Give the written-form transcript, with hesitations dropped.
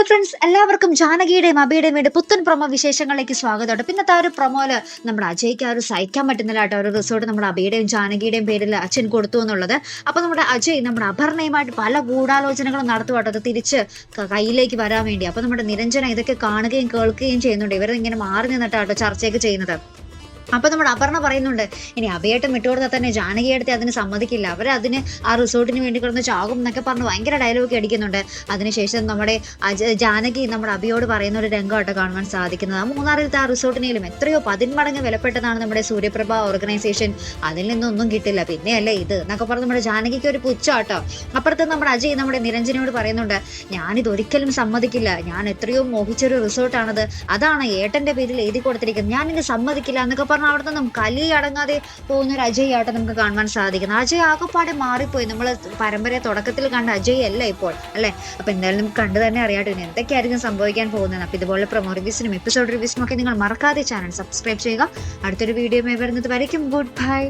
Friends, എല്ലാവർക്കും ജാനകിയുടെയും അബിയുടെയും വേണ്ടി പുത്തൻ പ്രൊമോ വിശേഷങ്ങളിലേക്ക് സ്വാഗതം. പിന്നത്തെ ആ ഒരു പ്രൊമോയില് നമ്മുടെ അജയ്ക്ക് ആ ഒരു സഹിക്കാൻ പറ്റുന്നില്ല കേട്ടോ. ഒരു റിസോർട്ട് നമ്മുടെ അബിയുടെയും ജാനകിയുടെയും പേരിൽ അച്ഛൻ കൊടുത്തു എന്നുള്ളത്. അപ്പൊ നമ്മുടെ അജയ് നമ്മുടെ അപർണയുമായിട്ട് പല ഗൂഢാലോചനകളും നടത്തുവാട്ടോ, അത് തിരിച്ച് കയ്യിലേക്ക് വരാൻ വേണ്ടി. അപ്പൊ നമ്മുടെ നിരഞ്ജന ഇതൊക്കെ കാണുകയും കേൾക്കുകയും ചെയ്യുന്നുണ്ട്. ഇവരിങ്ങനെ മാറി നിന്നിട്ടാട്ടോ ചർച്ചയൊക്കെ ചെയ്യുന്നത്. അപ്പൊ നമ്മുടെ അപർണ പറയുന്നുണ്ട്, ഇനി അഭയേട്ടൻ വിട്ടുകൊടുത്താൽ തന്നെ ജാനകിയെടുത്ത് അതിന് സമ്മതിക്കില്ല, അവരതിന് ആ റിസോർട്ടിന് വേണ്ടി കിടന്ന് ചാകും എന്നൊക്കെ പറഞ്ഞ് ഭയങ്കര ഡയലോഗ് അടിക്കുന്നുണ്ട്. അതിനുശേഷം നമ്മുടെ ജാനകി നമ്മുടെ അഭിയോട് പറയുന്ന ഒരു രംഗമായിട്ട് കാണുവാൻ സാധിക്കുന്നത്. ആ മൂന്നാറിലത്തെ ആ റിസോർട്ടിനേലും എത്രയോ 10 മടങ്ങ് വിലപ്പെട്ടതാണ് നമ്മുടെ സൂര്യപ്രഭ ഓർഗനൈസേഷൻ, അതിൽ നിന്നൊന്നും കിട്ടില്ല, പിന്നെയല്ലേ ഇത് എന്നൊക്കെ പറഞ്ഞ് നമ്മുടെ ജാനകിക്ക് ഒരു പുച്ഛാട്ടോ. അപ്പുറത്ത് നമ്മുടെ അജയ് നമ്മുടെ നിരഞ്ജനോട് പറയുന്നുണ്ട്, ഞാനിത് ഒരിക്കലും സമ്മതിക്കില്ല, ഞാൻ എത്രയോ മോഹിച്ചൊരു റിസോർട്ടാണത്, അതാണ് ഏട്ടന്റെ പേരിൽ എഴുതി കൊടുത്തിരിക്കുന്നത്, ഞാനിത് സമ്മതിക്കില്ല എന്നൊക്കെ അവിടെ നിന്നും കലി അടങ്ങാതെ പോകുന്ന ഒരു അജയ് ആയിട്ട് നമുക്ക് കാണുവാൻ സാധിക്കുന്നത്. അജയ് ആകെപ്പാടെ മാറിപ്പോയി. നമ്മൾ പരമ്പര തുടക്കത്തിൽ കണ്ട അജയ് അല്ല ഇപ്പോൾ, അല്ലെ? അപ്പൊ എന്തായാലും നമുക്ക് കണ്ടു തന്നെ അറിയാട്ടോ ഇനി എന്തൊക്കെയായിരിക്കും സംഭവിക്കാൻ പോകുന്നത്. അപ്പൊ ഇതുപോലെ പ്രൊമോ റിവ്യൂസിനും എപ്പിസോഡ് റിവ്യൂസിനും ഒക്കെ നിങ്ങൾ മറക്കാതെ ചാനൽ സബ്സ്ക്രൈബ് ചെയ്യുക. അടുത്തൊരു വീഡിയോ വരുന്നത് വരയ്ക്കും ഗുഡ് ബൈ.